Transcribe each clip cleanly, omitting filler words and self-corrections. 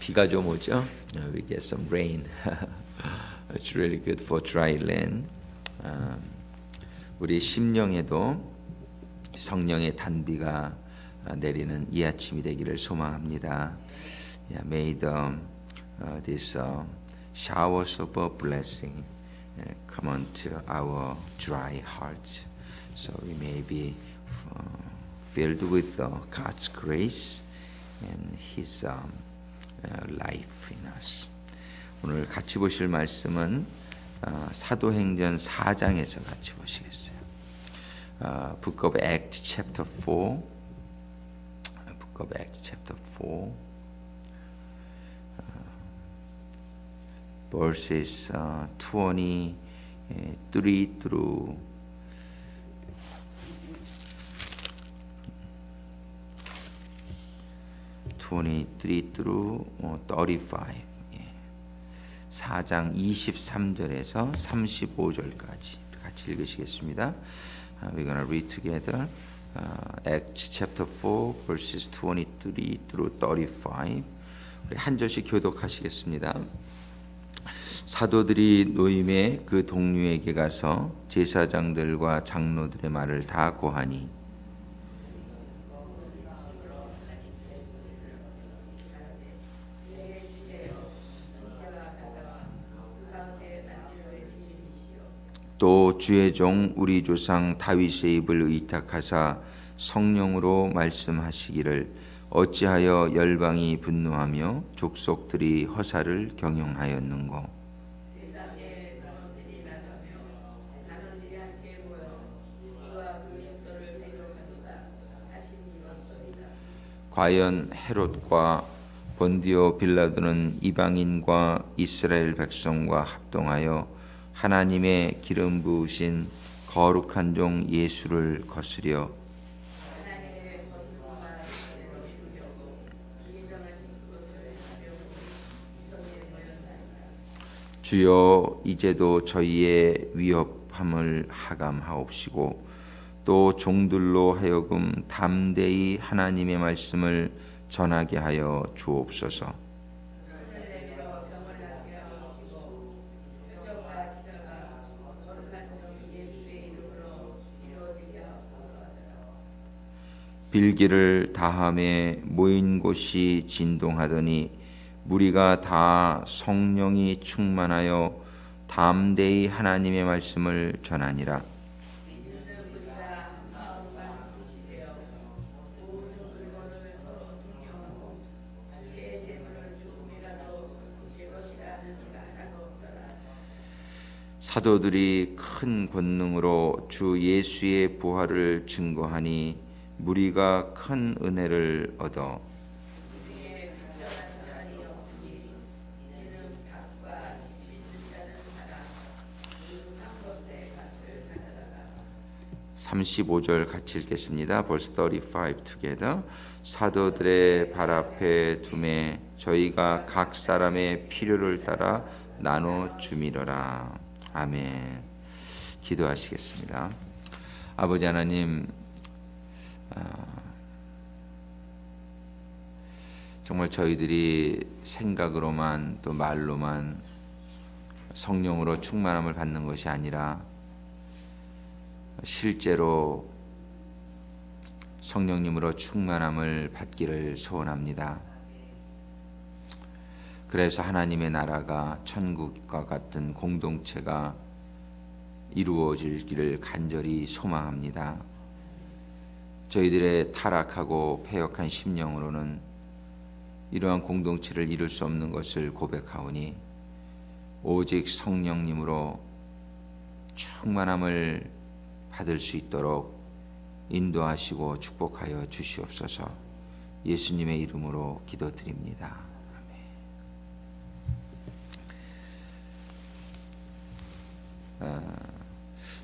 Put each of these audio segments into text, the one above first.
비가 좀 오죠. We get some rain. It's really good for dry land. 우리 심령에도 성령의 단비가 내리는 이 아침이 되기를 소망합니다. May this showers of blessing come onto our dry hearts, so we may be filled with God's grace and His life in us. 오늘 같이 보실 말씀은 사도행전 4장에서 같이 보시겠어요. Book of Acts chapter 4. Book of Acts chapter 4. Verses 23 through 35. 4장 23절에서 35절까지 같이 읽으시겠습니다. We're going to read together Acts chapter 4 verses 23 through 35. 우리 한 절씩 교독하시겠습니다. 사도들이 노임의 그 동료에게 가서 제사장들과 장로들의 말을 다 고하니 또 주의 종 우리 조상 다윗의 입을 의탁하사 성령으로 말씀하시기를 어찌하여 열방이 분노하며 족속들이 허사를 경영하였는고. 과연 헤롯과 본디오 빌라도는 이방인과 이스라엘 백성과 합동하여 하나님의 기름 부으신 거룩한 종 예수를 거스려 주여 이제도 저희의 위협함을 하감하옵시고 또 종들로 하여금 담대히 하나님의 말씀을 전하게 하여 주옵소서. 빌기를 다함에 모인 곳이 진동하더니 무리가 다 성령이 충만하여 담대히 하나님의 말씀을 전하니라. 사도들이 큰 권능으로 주 예수의 부활을 증거하니 무리가 큰 은혜를 얻어 35절 같이 읽겠습니다. Verse 35 together. 사도들의 발 앞에 두매 저희가 각 사람의 필요를 따라 나눠 주미러라. 아멘. 기도하시겠습니다. 아버지 하나님, 정말 저희들이 생각으로만 또 말로만 성령으로 충만함을 받는 것이 아니라 실제로 성령님으로 충만함을 받기를 소원합니다. 그래서 하나님의 나라가 천국과 같은 공동체가 이루어지기를 간절히 소망합니다. 저희들의 타락하고 패역한 심령으로는 이러한 공동체를 이룰 수 없는 것을 고백하오니 오직 성령님으로 충만함을 받을 수 있도록 인도하시고 축복하여 주시옵소서. 예수님의 이름으로 기도드립니다.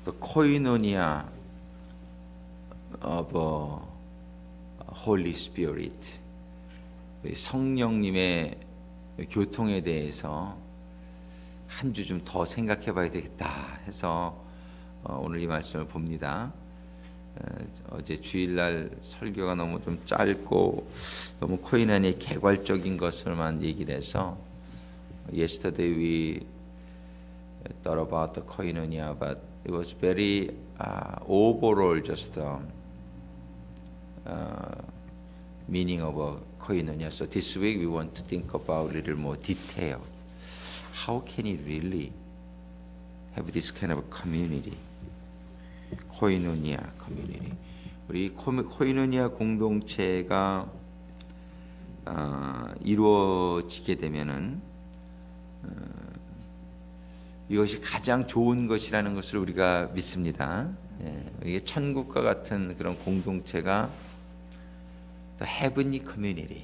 The koinonia of Holy Spirit, 성령님의 교통에 대해서 한 주 좀 더 생각해 봐야 되겠다 해서 오늘 이 말씀을 봅니다. 어제 주일날 설교가 너무 좀 짧고 너무 코이노니아의 개괄적인 것을만 얘기를 해서 Yesterday we thought about the koinonia, but it was very overall just meaning of a koinonia. So this week we want to think about a little more detail. How can it really have this kind of a community? 코이노니아 community. 우리 코이노니아 공동체가 이루어지게 되면은 이것이 가장 좋은 것이라는 것을 우리가 믿습니다. 이게 천국과 같은 그런 공동체가 the heavenly community.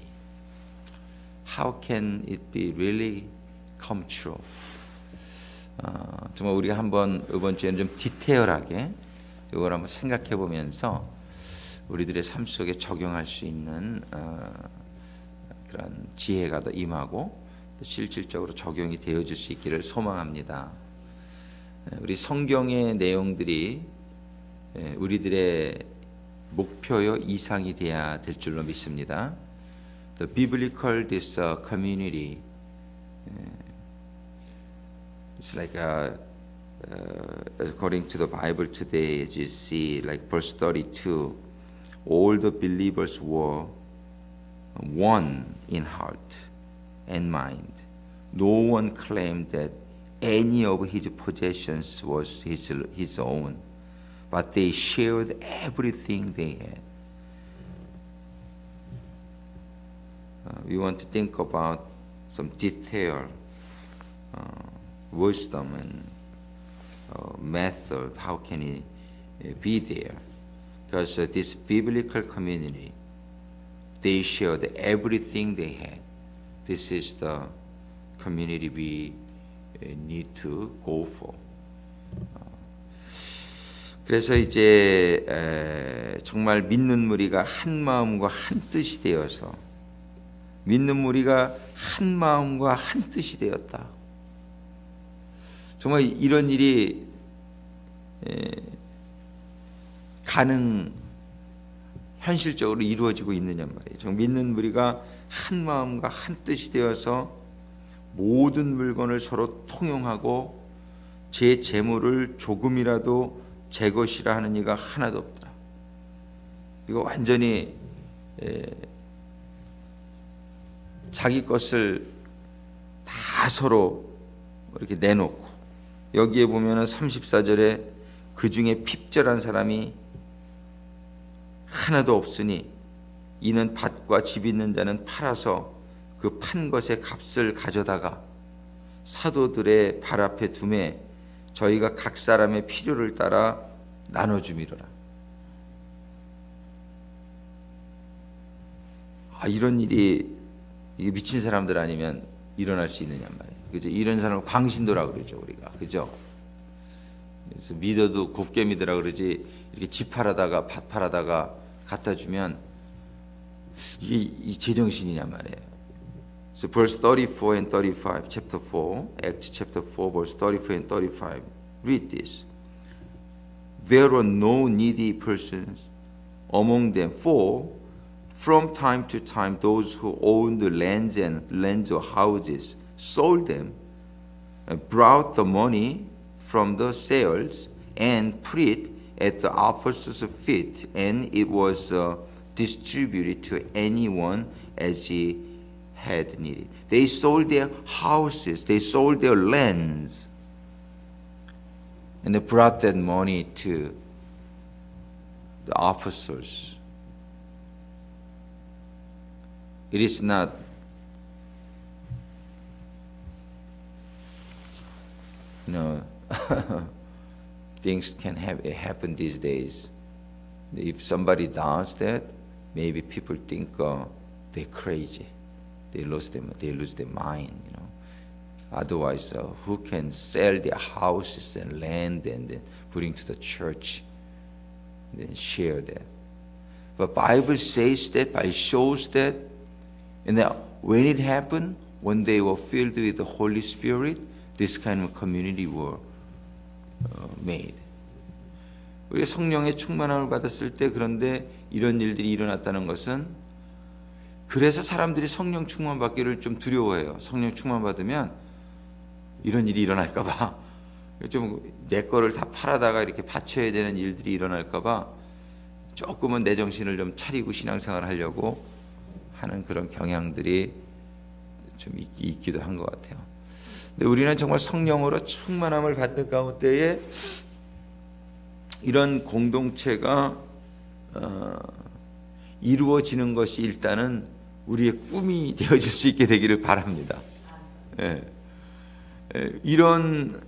How can it be really come true? 정말 우리가 한번 이번 주에는 좀 디테일하게 이걸 한번 생각해 보면서 우리들의 삶 속에 적용할 수 있는 그런 지혜가 더 임하고 또 실질적으로 적용이 되어질 수 있기를 소망합니다. 우리 성경의 내용들이 우리들의 목표요 이상이 돼야 될 줄로 믿습니다. The biblical this community it's like according to the Bible today, as you see, like verse 32, all the believers were one in heart and mind. No one claimed that any of his possessions was his own, but they shared everything they had. We want to think about some detail, wisdom and method. How can it be there? Because this biblical community, they shared everything they had. This is the community we need to go for. 그래서 이제 정말 믿는 무리가 한 마음과 한 뜻이 되어서 믿는 무리가 한 마음과 한 뜻이 되었다. 정말 이런 일이 현실적으로 이루어지고 있느냐 말이에요. 정말 믿는 무리가 한 마음과 한 뜻이 되어서 모든 물건을 서로 통용하고 제 재물을 조금이라도 제 것이라 하는 이가 하나도 없다. 이거 완전히 자기 것을 다 서로 이렇게 내놓고 여기에 보면은 34절에 그 중에 핍절한 사람이 하나도 없으니 이는 밭과 집 있는 자는 팔아서 그 판 것의 값을 가져다가 사도들의 발 앞에 두매 저희가 각 사람의 필요를 따라 나눠주미로라. 이런 일이 이게 미친 사람들 아니면 일어날 수 있느냐 말이에요. 그죠? 이런 사람을 광신도라 그러죠, 우리가. 그죠? 그래서 믿어도 곱게 믿으라 그러지 이렇게 집 팔아다가 밭 팔아다가 갖다 주면 이게 이 제정신이냐 말이에요. So verse 34 and 35, chapter 4, Acts chapter 4, verse 34 and 35. Read this. There were no needy persons among them, for from time to time those who owned the lands or houses sold them, brought the money from the sales and put it at the apostles' feet, and it was distributed to anyone as he had needed. They sold their houses, they sold their lands, and they brought that money to the officers. It is not things can happen these days. If somebody does that, maybe people think they're crazy. They lose their mind. Otherwise, who can sell their houses and land and then bring to the church, and then share that? But Bible says that, Bible shows that, and that when it happened, when they were filled with the Holy Spirit, this kind of community were made. 우리가 성령의 충만함을 받았을 때 그런데 이런 일들이 일어났다는 것은, 그래서 사람들이 성령 충만 받기를 좀 두려워해요. 성령 충만 받으면 이런 일이 일어날까 봐, 좀 내 거를 다 팔아다가 이렇게 바쳐야 되는 일들이 일어날까 봐 조금은 내 정신을 좀 차리고 신앙생활을 하려고 하는 그런 경향들이 좀 있기도 한 것 같아요. 근데 우리는 정말 성령으로 충만함을 받는 가운데에 이런 공동체가 이루어지는 것이 일단은 우리의 꿈이 되어질 수 있게 되기를 바랍니다. 예. 이런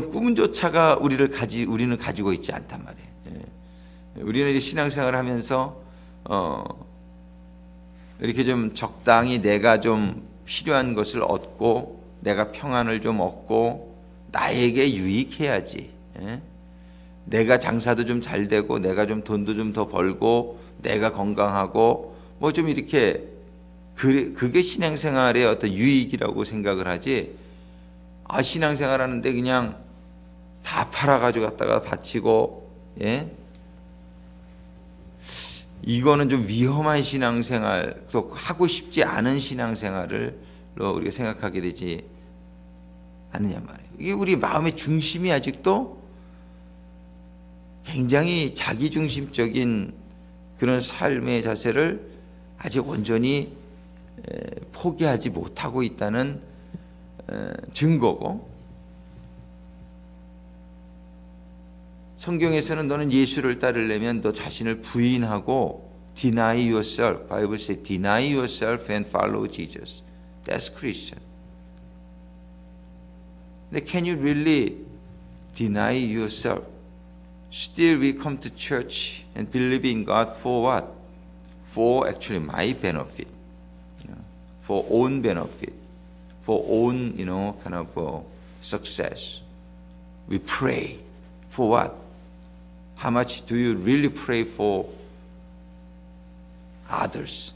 꿈조차가 우리는 가지고 있지 않단 말이에요. 예. 우리는 이제 신앙생활을 하면서 이렇게 좀 적당히 내가 좀 필요한 것을 얻고, 내가 평안을 좀 얻고, 나에게 유익해야지. 예? 내가 장사도 좀 잘 되고, 내가 좀 돈도 좀 더 벌고, 내가 건강하고, 뭐 좀 이렇게, 그게 신앙생활의 어떤 유익이라고 생각을 하지, 신앙생활 하는데 그냥 다 팔아가지고 갖다가 바치고, 예? 이거는 좀 위험한 신앙생활, 또 하고 싶지 않은 신앙생활을 우리가 생각하게 되지 않느냐 말이에요. 이게 우리 마음의 중심이 아직도 굉장히 자기중심적인 그런 삶의 자세를 아직 온전히 포기하지 못하고 있다는 증거고, 성경에서는 너는 예수를 따르려면 너 자신을 부인하고 deny yourself. Bible says deny yourself and follow Jesus. That's Christian. 근데 can you really deny yourself? Still we come to church and believe in God for what? For actually my benefit. For own benefit. For own, kind of success. We pray. For what? How much do you really pray for others?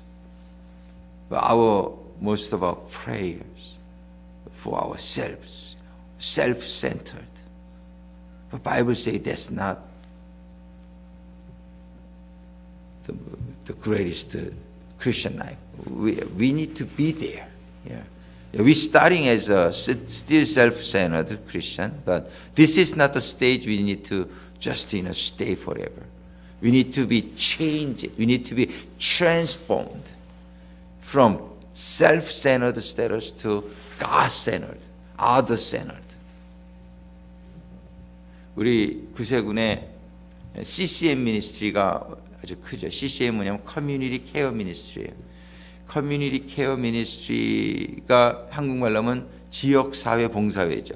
Most of our prayers for ourselves, self-centered. The Bible says that's not the greatest Christian life. We need to be there. Yeah. We're starting as a still self-centered Christian, but this is not the stage we need to just stay forever. We need to be changed. We need to be transformed from self-centered status to God-centered, other-centered. 우리 구세군의 CCM 미니스트리가 아주 크죠. CCM은 뭐냐면 커뮤니티 케어 미니스트리예요. 커뮤니티 케어 미니스트리가 한국말로 하면 지역사회 봉사회죠.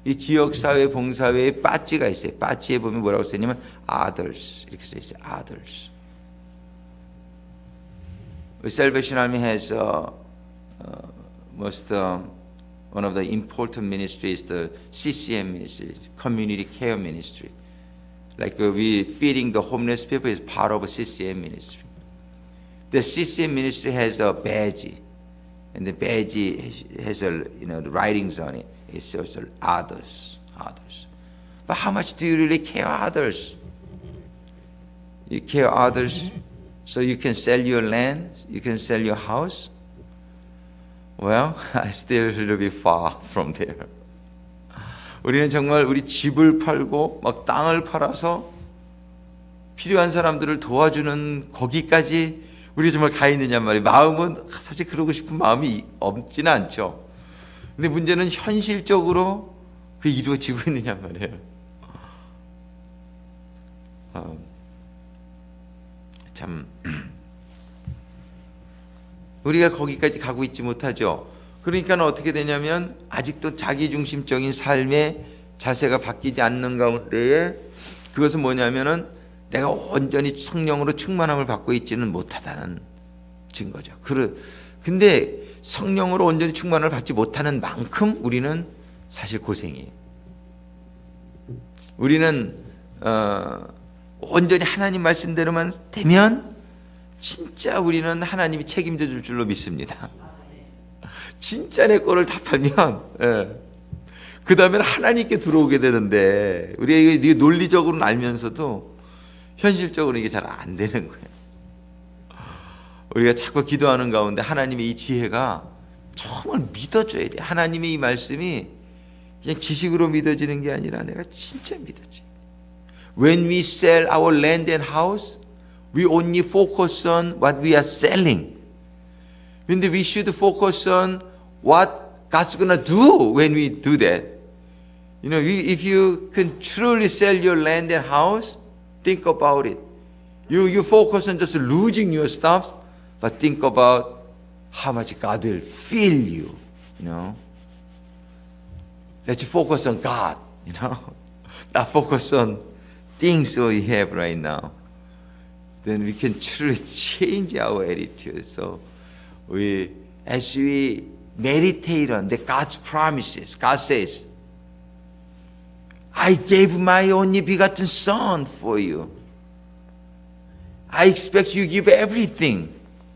이 지역사회 봉사회에 빠지가 있어요. 빠지에 보면 뭐라고 써있냐면 others 이렇게 써있어요. others. Salvation Army has one of the important ministries, the CCM ministry, community care ministry. Like we feeding the homeless people is part of a CCM ministry. The CCM ministry has a badge, and the badge has the writings on it. It says others. But how much do you really care others? You care others so you can sell your land, you can sell your house? Well, I still a little bit far from there. 우리는 정말 우리 집을 팔고 막 땅을 팔아서 필요한 사람들을 도와주는 거기까지 우리 정말 가 있느냐 말이에요. 마음은 사실 그러고 싶은 마음이 없지는 않죠. 근데 문제는 현실적으로 그게 이루어지고 있느냐 말이에요. 참 우리가 거기까지 가고 있지 못하죠. 그러니까 어떻게 되냐면 아직도 자기중심적인 삶의 자세가 바뀌지 않는 가운데에 그것은 뭐냐면은 내가 온전히 성령으로 충만함을 받고 있지는 못하다는 증거죠. 근데 성령으로 온전히 충만을 받지 못하는 만큼 우리는 사실 고생이에요. 우리는 온전히 하나님 말씀대로만 되면 진짜 우리는 하나님이 책임져 줄 줄로 믿습니다. 진짜 내 거를 다 팔면 그 다음에는 하나님께 들어오게 되는데 우리가 이게 논리적으로는 알면서도 현실적으로 이게 잘 안 되는 거예요. 우리가 자꾸 기도하는 가운데 하나님의 이 지혜가 정말 믿어줘야 돼. 하나님의 이 말씀이 그냥 지식으로 믿어지는 게 아니라 내가 진짜 믿어져. When we sell our land and house, we only focus on what we are selling. 근데 we should focus on what God's gonna do when we do that. You know, if you can truly sell your land and house, think about it. You focus on just losing your stuff, but think about how much God will fill you. You know, let's focus on God. You know, not focus on things we have right now. Then we can truly change our attitude. So as we meditate on the God's promises, God says, I gave my only begotten Son for you. I expect you give everything.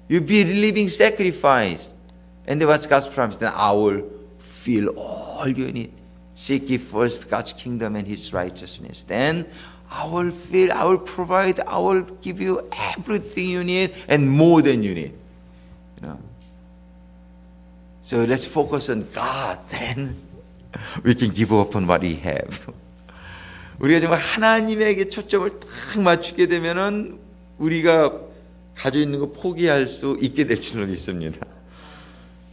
You be a living sacrifice. And then what's God's promise? Then I will fill all you need. Seek ye first God's kingdom and His righteousness. Then I will fill, I will provide, I will give you everything you need and more than you need. You know? So let's focus on God. Then we can give up on what we have. 우리가 정말 하나님에게 초점을 딱 맞추게 되면은 우리가 가지고 있는 거 포기할 수 있게 될 줄은 있습니다.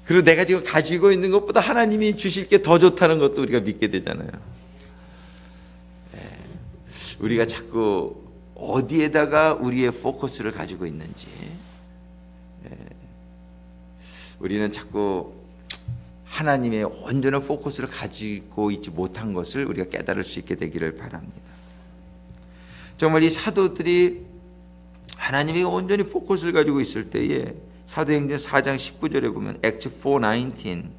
그리고 내가 지금 가지고 있는 것보다 하나님이 주실 게 더 좋다는 것도 우리가 믿게 되잖아요. 우리가 자꾸 어디에다가 우리의 포커스를 가지고 있는지, 우리는 자꾸 하나님의 온전한 포커스를 가지고 있지 못한 것을 우리가 깨달을 수 있게 되기를 바랍니다. 정말 이 사도들이 하나님이 온전히 포커스를 가지고 있을 때에 사도행전 4장 19절에 보면 Acts 4:19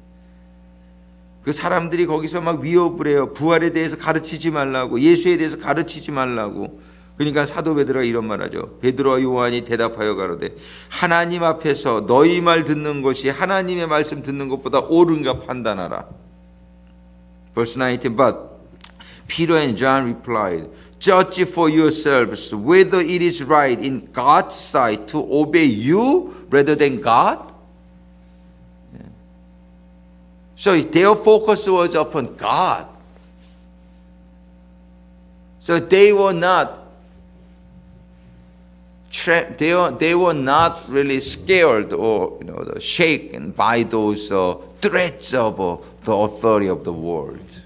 그 사람들이 거기서 막 위협을 해요. 부활에 대해서 가르치지 말라고, 예수에 대해서 가르치지 말라고. 그러니까 사도 베드로가 이런 말하죠. 베드로와 요한이 대답하여 가로되 하나님 앞에서 너희 말 듣는 것이 하나님의 말씀 듣는 것보다 옳은가 판단하라. Verse 19 But Peter and John replied, Judge for yourselves whether it is right in God's sight to obey you rather than God. So their focus was upon God. So they were not really scared or shaken by those threats of the authority of the world.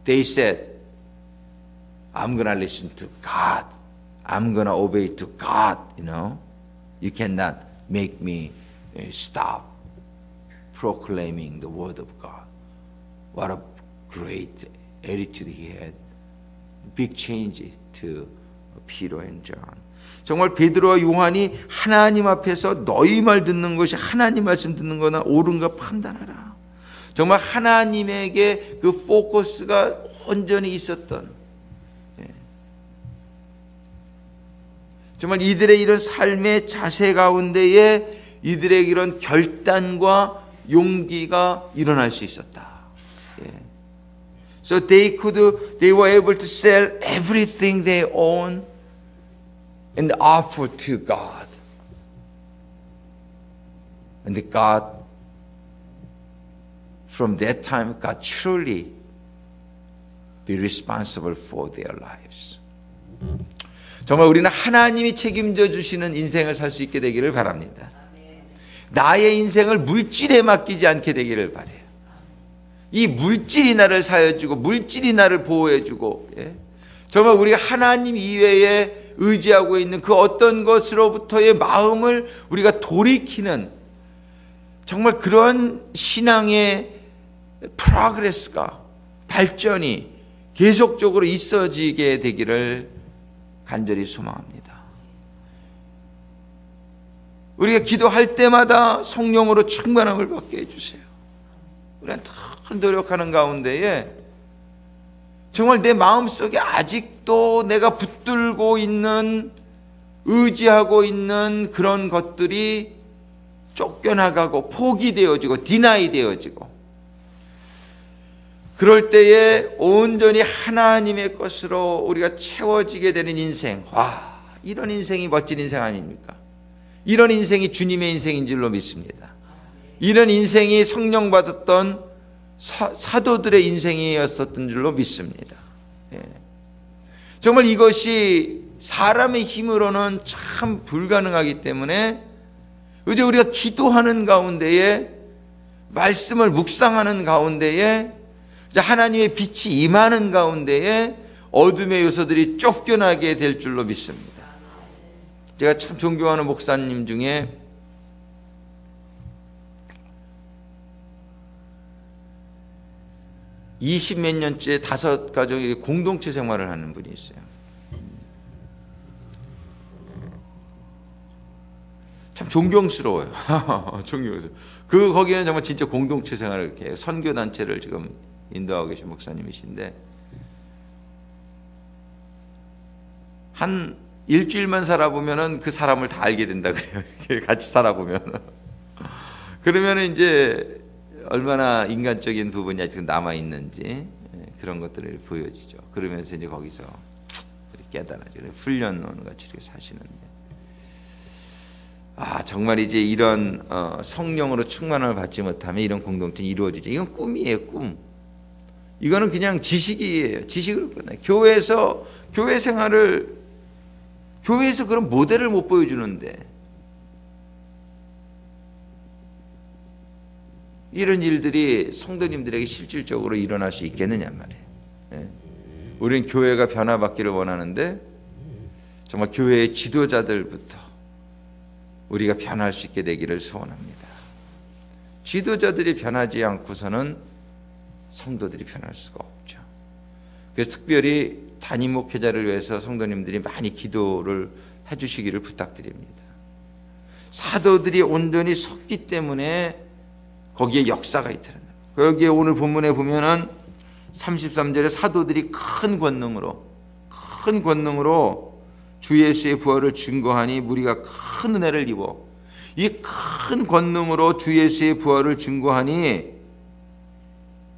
They said, I'm going to listen to God. I'm going to obey to God, You cannot make me stop proclaiming the word of God. What a great attitude he had. Big change to Peter and John. 정말 베드로와 요한이 하나님 앞에서 너희 말 듣는 것이 하나님 말씀 듣는 거나 옳은가 판단하라. 정말 하나님에게 그 포커스가 온전히 있었던, 정말 이들의 이런 삶의 자세 가운데에 이들의 이런 결단과 용기가 일어날 수 있었다. So they were able to sell everything they own and offer to God. And God, from that time, God truly be responsible for their lives. 정말 우리는 하나님이 책임져 주시는 인생을 살 수 있게 되기를 바랍니다. 나의 인생을 물질에 맡기지 않게 되기를 바라요. 이 물질이 나를 사여주고 물질이 나를 보호해주고, 정말 우리가 하나님 이외에 의지하고 있는 그 어떤 것으로부터의 마음을 우리가 돌이키는 정말 그런 신앙의 프로그레스가, 발전이 계속적으로 있어지게 되기를 간절히 소망합니다. 우리가 기도할 때마다 성령으로 충만함을 받게 해주세요. 우리가 늘 노력하는 가운데에 정말 내 마음속에 아직도 내가 붙들고 있는, 의지하고 있는 그런 것들이 쫓겨나가고 포기되어지고 디나이 되어지고, 그럴 때에 온전히 하나님의 것으로 우리가 채워지게 되는 인생, 이런 인생이 멋진 인생 아닙니까? 이런 인생이 주님의 인생인 줄로 믿습니다. 이런 인생이 성령 받았던 사도들의 인생이었었던 줄로 믿습니다. 예. 정말 이것이 사람의 힘으로는 참 불가능하기 때문에 이제 우리가 기도하는 가운데에 말씀을 묵상하는 가운데에 이제 하나님의 빛이 임하는 가운데에 어둠의 요소들이 쫓겨나게 될 줄로 믿습니다. 제가 참 존경하는 목사님 중에 20몇 년째 5가정이 공동체 생활을 하는 분이 있어요. 참 존경스러워요. 존경스러워요. 거기는 정말 진짜 공동체 생활을 이렇게 선교 단체를 지금 인도하고 계신 목사님이신데 한 일주일만 살아보면은 그 사람을 다 알게 된다 그래요. 이렇게 같이 살아보면. 그러면은 이제 얼마나 인간적인 부분이 아직 남아 있는지 그런 것들을 보여지죠. 그러면서 이제 거기서 깨달아죠. 훈련론 같이 이렇게 사시는데. 정말 이제 이런 성령으로 충만함을 받지 못하면 이런 공동체는 이루어지죠. 이건 꿈이에요, 꿈. 이거는 그냥 지식이에요. 지식으로 끝나요. 교회에서 교회 생활을 교회에서 그런 모델을 못 보여주는데 이런 일들이 성도님들에게 실질적으로 일어날 수 있겠느냐 말이에요. 예. 우리는 교회가 변화받기를 원하는데 정말 교회의 지도자들부터 우리가 변할 수 있게 되기를 소원합니다. 지도자들이 변하지 않고서는 성도들이 변할 수가 없죠. 그래서 특별히 단임 목회자를 위해서 성도님들이 많이 기도를 해주시기를 부탁드립니다. 사도들이 온전히 섰기 때문에 거기에 역사가 있더라고요. 여기에 오늘 본문에 보면은 33절에 사도들이 큰 권능으로 주 예수의 부활을 증거하니 무리가 큰 은혜를 입어. 이 큰 권능으로 주 예수의 부활을 증거하니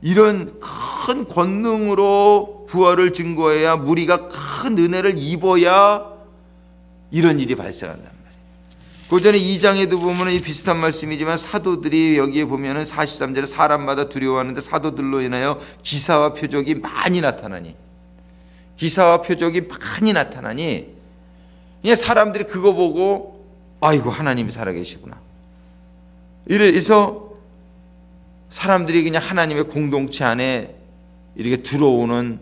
이런 큰 권능으로 부활을 증거해야 무리가 큰 은혜를 입어야 이런 일이 발생한단 말이에요. 그 전에 2장에도 보면 이 비슷한 말씀이지만 사도들이 여기에 보면은 43절에 사람마다 두려워하는데 사도들로 인하여 기사와 표적이 많이 나타나니 그냥 사람들이 그거 보고 아이고 하나님이 살아계시구나. 이래서 사람들이 그냥 하나님의 공동체 안에 이렇게 들어오는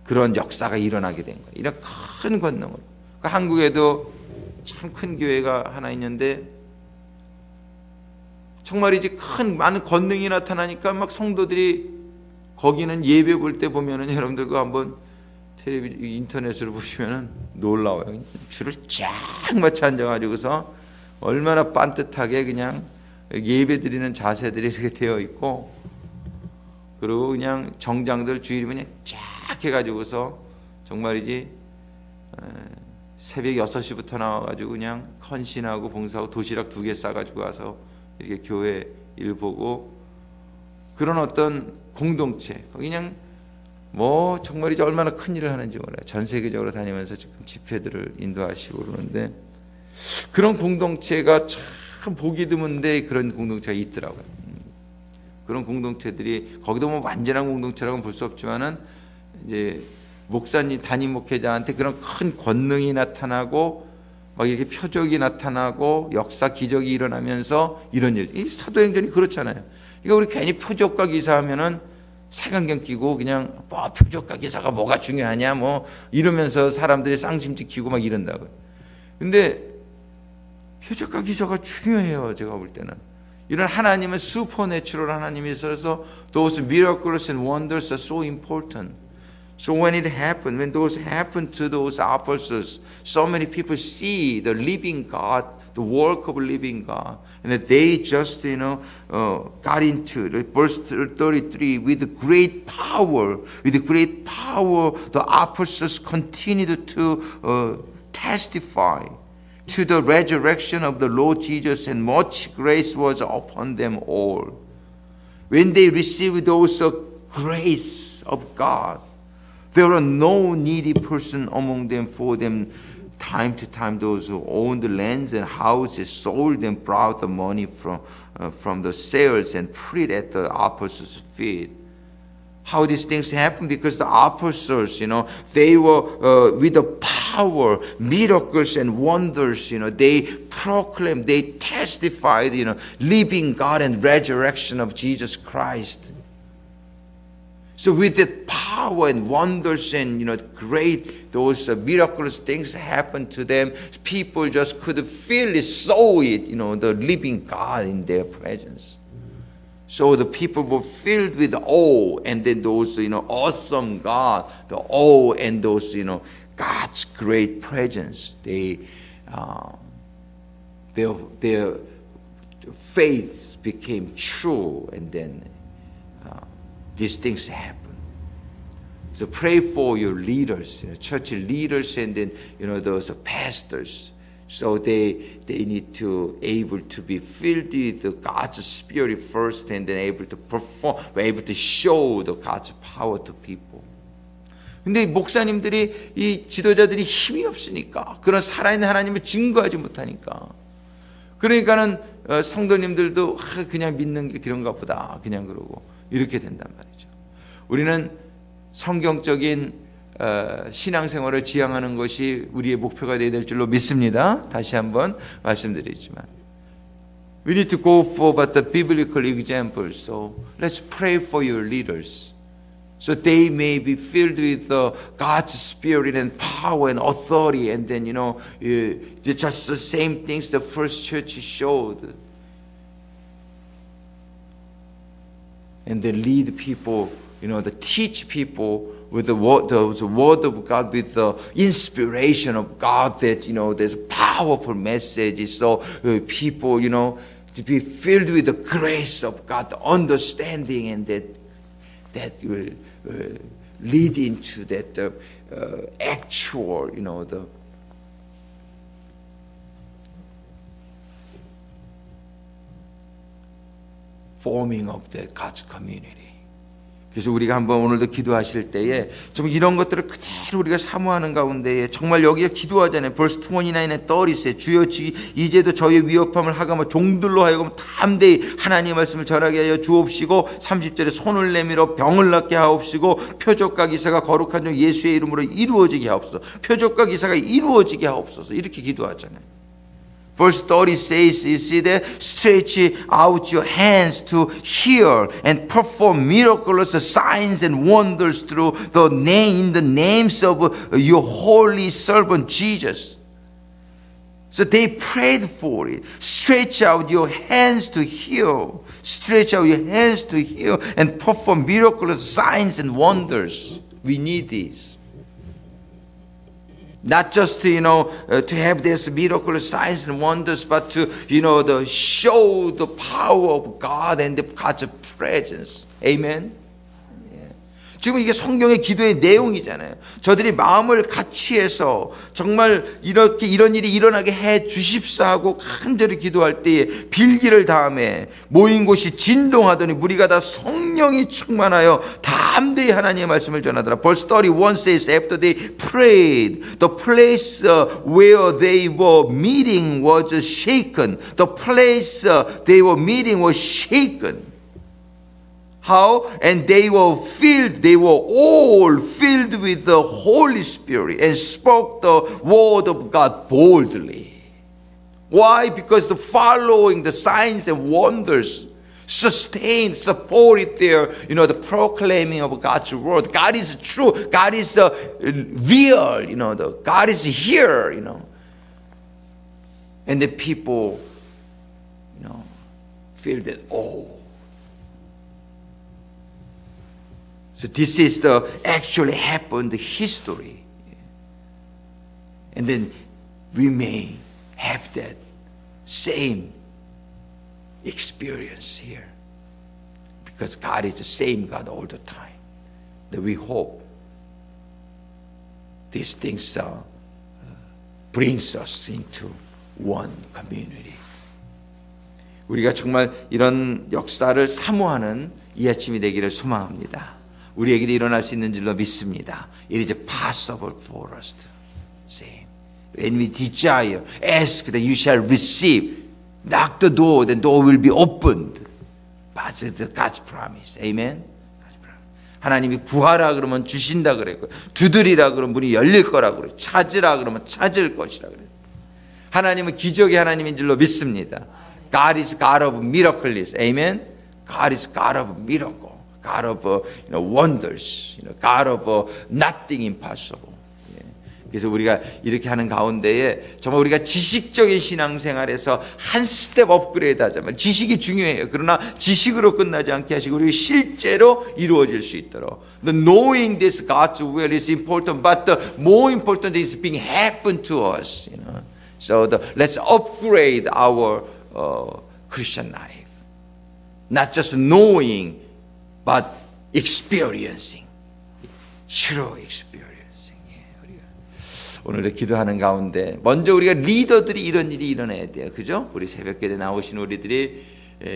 그런 역사가 일어나게 된 거예요. 이런 큰 권능으로. 한국에도 참 큰 교회가 하나 있는데 정말 이제 많은 권능이 나타나니까 막 성도들이 거기는 예배 볼 때 보면은 여러분들 그 한번 인터넷으로 보시면은 놀라워요. 줄을 쫙 맞춰 앉아가지고서 얼마나 반듯하게 그냥 예배 드리는 자세들이 이렇게 되어 있고, 그리고 그냥 정장들 주일이 그냥 쫙 해가지고서 정말이지 새벽 6시부터 나와가지고 그냥 헌신하고 봉사하고 도시락 2개 싸가지고 와서 이렇게 교회 일 보고 그런 어떤 공동체, 그냥 뭐 정말 이제 얼마나 큰 일을 하는지 몰라요. 전 세계적으로 다니면서 지금 집회들을 인도하시고 그러는데 그런 공동체가 참 보기 드문데 그런 공동체가 있더라고요. 그런 공동체들이 거기도 뭐 완전한 공동체라고는 볼 수 없지만은 이제 목사님 단임 목회자한테 그런 큰 권능이 나타나고 막 이렇게 표적이 나타나고 역사 기적이 일어나면서 이런 일, 이 사도행전이 그렇잖아요. 그러니까 우리 괜히 표적과 기사하면은 색안경 끼고 그냥 뭐 표적과 기사가 뭐가 중요하냐 뭐 이러면서 사람들이 쌍심지 키고 막 이런다고요. 근데 표적과 기사가 중요해요. 제가 볼 때는 이런 하나님은 슈퍼내추럴 하나님이 있어서 those miracles and wonders are so important. So when it happened, when those happened to those apostles, so many people see the living God, the work of living God, and that they just, got into verse 33 with great power. With great power, the apostles continued to testify to the resurrection of the Lord Jesus, and much grace was upon them all. When they received those grace of God, there was no needy person among them, for them time to time those who owned the lands and houses sold and brought the money from the sales and put it at the apostles' feet. How these things happen? Because the apostles, they were with the power, miracles and wonders, they proclaimed, they testified, living God and resurrection of Jesus Christ. So with the power and wonders and great those miraculous things happened to them, people just could feel it, saw it, the living God in their presence. So the people were filled with awe, and then those awesome God, the awe and those God's great presence. Their faith became true, and then these things happen. So pray for your leaders, church leaders, and then those pastors. So they need to able to be filled with God's Spirit first, and then able to perform, able to show the God's power to people. 근데 목사님들이 이 지도자들이 힘이 없으니까, 그런 살아있는 하나님을 증거하지 못하니까, 그러니까는 성도님들도 그냥 믿는 게 그런가 보다, 그냥 그러고 이렇게 된단 말이죠. 우리는 성경적인 신앙생활을 지향하는 것이 우리의 목표가 되어야 될 줄로 믿습니다. 다시 한번 말씀드리지만, we need to go for but the biblical examples. So let's pray for your leaders, so they may be filled with God's Spirit and power and authority, and then just the same things the first church showed, and then lead people, to teach people with the word of God, with the inspiration of God, that there's powerful messages, so people to be filled with the grace of God, the understanding, and that will lead into that actual the forming of the God's community. 그래서 우리가 한번 오늘도 기도하실 때에 좀 이런 것들을 그대로 우리가 사모하는 가운데에, 정말 여기에 기도하잖아요. Verse 29에 30에 주여 이제도 저희의 위협함을 하가며 종들로 하여금 담대히 하나님의 말씀을 전하게 하여 주옵시고, 30절에 손을 내밀어 병을 낫게 하옵시고, 표적과 기사가 거룩한 종 예수의 이름으로 이루어지게 하옵소서. 표적과 기사가 이루어지게 하옵소서. 이렇게 기도하잖아요. Verse 30 says, you see that? Stretch out your hands to heal and perform miraculous signs and wonders through in the names of your holy servant Jesus. So they prayed for it. Stretch out your hands to heal. Stretch out your hands to heal and perform miraculous signs and wonders. We need this. Not just to have this miraculous signs and wonders, but to to show the power of God and God's presence. Amen. 지금 이게 성경의 기도의 내용이잖아요. 저들이 마음을 같이 해서 정말 이렇게 이런 일이 일어나게 해 주십사 하고 간절히 기도할 때에 빌기를 다음에 모인 곳이 진동하더니 무리가 다 성령이 충만하여 담대히 하나님의 말씀을 전하더라. Verse 31 says, after they prayed, the place where they were meeting was shaken. The place they were meeting was shaken. How? And they were all filled with the Holy Spirit and spoke the word of God boldly. Why? Because the following the signs and wonders sustained, supported their, the proclaiming of God's word. God is true. God is real. God is here. And the people, feel that So this is the actually happened history. And then we may have that same experience here. Because God is the same God all the time. That we hope these things brings us into one community. 우리가 정말 이런 역사를 사모하는 이 아침이 되기를 소망합니다. 우리에게도 일어날 수 있는 줄로 믿습니다. It is possible for us to say, When we desire, ask, then you shall receive. Knock the door, then door will be opened. That's God's promise. Amen. 하나님이 구하라 그러면 주신다 그랬고, 두드리라 그러면 문이 열릴 거라고 그래요. 찾으라 그러면 찾을 것이라 그래요. 하나님은 기적의 하나님인 줄로 믿습니다. God is God of miracles. Amen. God is God of miracle. God of wonders. God of nothing impossible. 그래서 우리가 이렇게 하는 가운데에 정말 우리가 지식적인 신앙생활에서 한 스텝 업그레이드 하자면 지식이 중요해요. 그러나 지식으로 끝나지 않게 하시고 우리 실제로 이루어질 수 있도록. The knowing this God's will is important, but the more important is being happen to us. So let's upgrade our Christian life. Not just knowing, but experiencing. True experience. 오늘도 기도하는 가운데 먼저 우리가 리더들이 이런 일이 일어나야 돼요. 그죠? 우리 새벽기도에 나오신 우리들이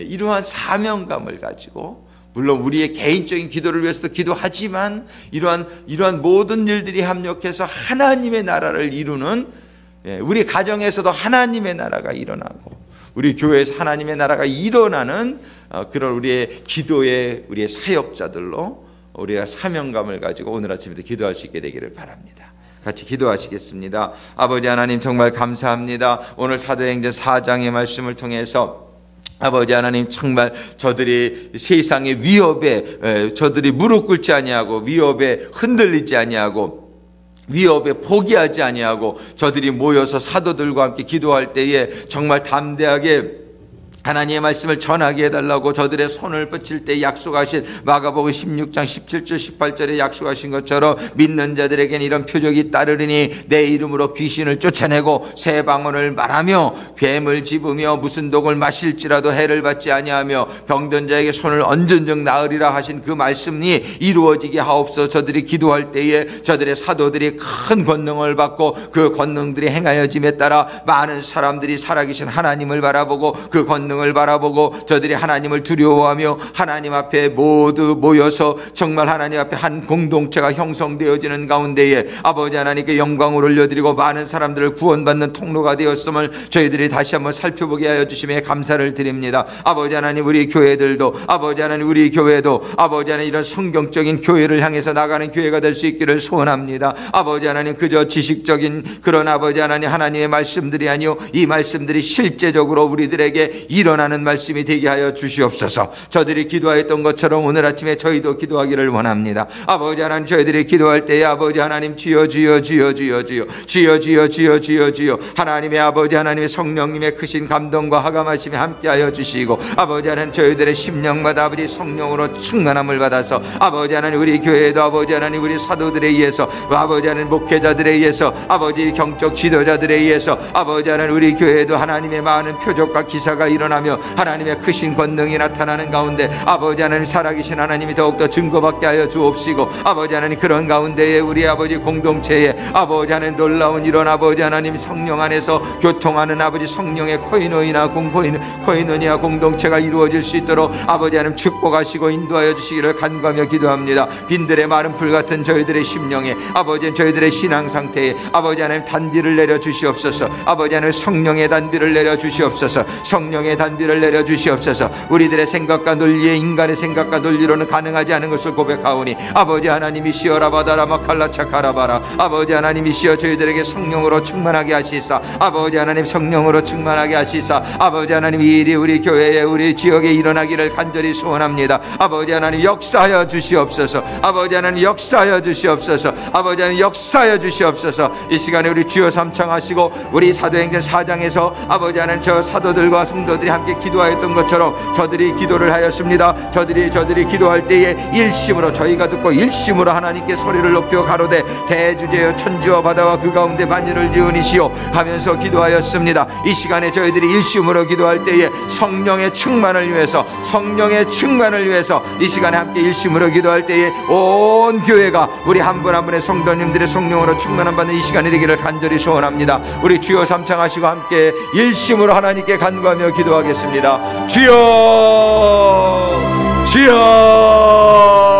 이러한 사명감을 가지고 물론 우리의 개인적인 기도를 위해서도 기도하지만 이러한 모든 일들이 합력해서 하나님의 나라를 이루는 우리 가정에서도 하나님의 나라가 일어나고 우리 교회에서 하나님의 나라가 일어나는 그런 우리의 기도의 우리의 사역자들로 우리가 사명감을 가지고 오늘 아침에도 기도할 수 있게 되기를 바랍니다. 같이 기도하시겠습니다. 아버지 하나님 정말 감사합니다. 오늘 사도행전 4장의 말씀을 통해서 아버지 하나님 정말 저들이 세상의 위협에 저들이 무릎 꿇지 아니하고 위협에 흔들리지 아니하고 위협에 포기하지 아니하고 저들이 모여서 사도들과 함께 기도할 때에 정말 담대하게 하나님의 말씀을 전하게 해달라고 저들의 손을 뻗칠 때 약속하신 마가복음 16장 17절 18절에 약속하신 것처럼 믿는 자들에게는 이런 표적이 따르리니 내 이름으로 귀신을 쫓아내고 새 방언을 말하며 뱀을 집으며 무슨 독을 마실지라도 해를 받지 아니하며 병든 자에게 손을 얹은 적 나으리라 하신 그 말씀이 이루어지게 하옵소서. 저들이 기도할 때에 저들의 사도들이 큰 권능을 받고 그 권능들이 행하여짐에 따라 많은 사람들이 살아계신 하나님을 바라보고 그 권능을 바라보고 저들이 하나님을 두려워하며 하나님 앞에 모두 모여서 정말 하나님 앞에 한 공동체가 형성되어지는 가운데에 아버지 하나님께 영광을 올려드리고 많은 사람들을 구원받는 통로가 되었음을 저희들이 다시 한번 살펴보게 하여 주심에 감사를 드립니다. 아버지 하나님 우리 교회들도 아버지 하나님 우리 교회도 아버지 하나님 이런 성경적인 교회를 향해서 나가는 교회가 될 수 있기를 소원합니다. 아버지 하나님 그저 지식적인 그런 아버지 하나님 하나님의 말씀들이 아니요 이 말씀들이 실제적으로 우리들에게 일어나는 말씀이 되게 하여 주시옵소서. 저들이 기도하였던 것처럼 오늘 아침에 저희도 기도하기를 원합니다. 아버지 하나님 저희들이 기도할 때에 아버지 하나님 주여 주여 주여 주여 주여 주여 주여 주여 주여 주여 하나님의 아버지 하나님의 성령님의 크신 감동과 하감하심에 함께하여 주시고 아버지 하나님 저희들의 심령마다 아버지 성령으로 충만함을 받아서 아버지 하나님 우리 교회에도 아버지 하나님 우리 사도들에 의해서 아버지 하나님 목회자들에 의해서 아버지 경적 지도자들에 의해서 아버지 하나님 우리 교회에도 하나님의 많은 표적과 기사가 일어나며 하나님의 크신 권능이 나타나는 가운데 아버지 하나님 살아계신 하나님이 더욱더 증거받게 하여 주옵시고 아버지 하나님 그런 가운데에 우리 아버지 공동체에 아버지 하나님 놀라운 이런 아버지 하나님 성령 안에서 교통하는 아버지 성령의 코이노니아 공동체가 이루어질 수 있도록 아버지 하나님 축복하시고 인도하여 주시기를 간구하며 기도합니다. 빈들의 마른 풀 같은 저희들의 심령에 아버지 저희들의 신앙 상태에 아버지 하나님 단비를 내려 주시옵소서. 아버지 하나님 성령의 단비를 내려 주시옵소서. 성령의 단비를 내려 주시옵소서. 우리들의 생각과 논리에 인간의 생각과 논리로는 가능하지 않은 것을 고백하오니 아버지 하나님이시여 라바다라 마칼라차카라바라 아버지 하나님이시여 저희들에게 성령으로 충만하게 하시사 아버지 하나님 성령으로 충만하게 하시사 아버지 하나님 이 일이 우리 교회에 우리 지역에 일어나기를 간절히 소원합니다. 아버지 하나님 역사하여 주시옵소서. 아버지 하나님 역사하여 주시옵소서. 아버지 하나님 역사하여 주시옵소서. 이 시간에 우리 주여 삼창하시고 우리 사도행전 4장에서 아버지 하나님 저 사도들과 성도들이 함께 기도하였던 것처럼 저들이 기도를 하였습니다. 저들이 기도할 때에 일심으로 저희가 듣고 일심으로 하나님께 소리를 높여 가로되 대주제여 천지와 바다와 그 가운데 만유를 지으시오 하면서 기도하였습니다. 이 시간에 저희들이 일심으로 기도할 때에 성령의 충만을 위해서 이 시간에 함께 일심으로 기도할 때에 온 교회가 우리 한 분 한 분의 성도님들의 성령으로 충만함 받는 이 시간이 되기를 간절히 소원합니다. 우리 주여 삼창하시고 함께 일심으로 하나님께 간구하며 기도하겠습니다. 주여 주여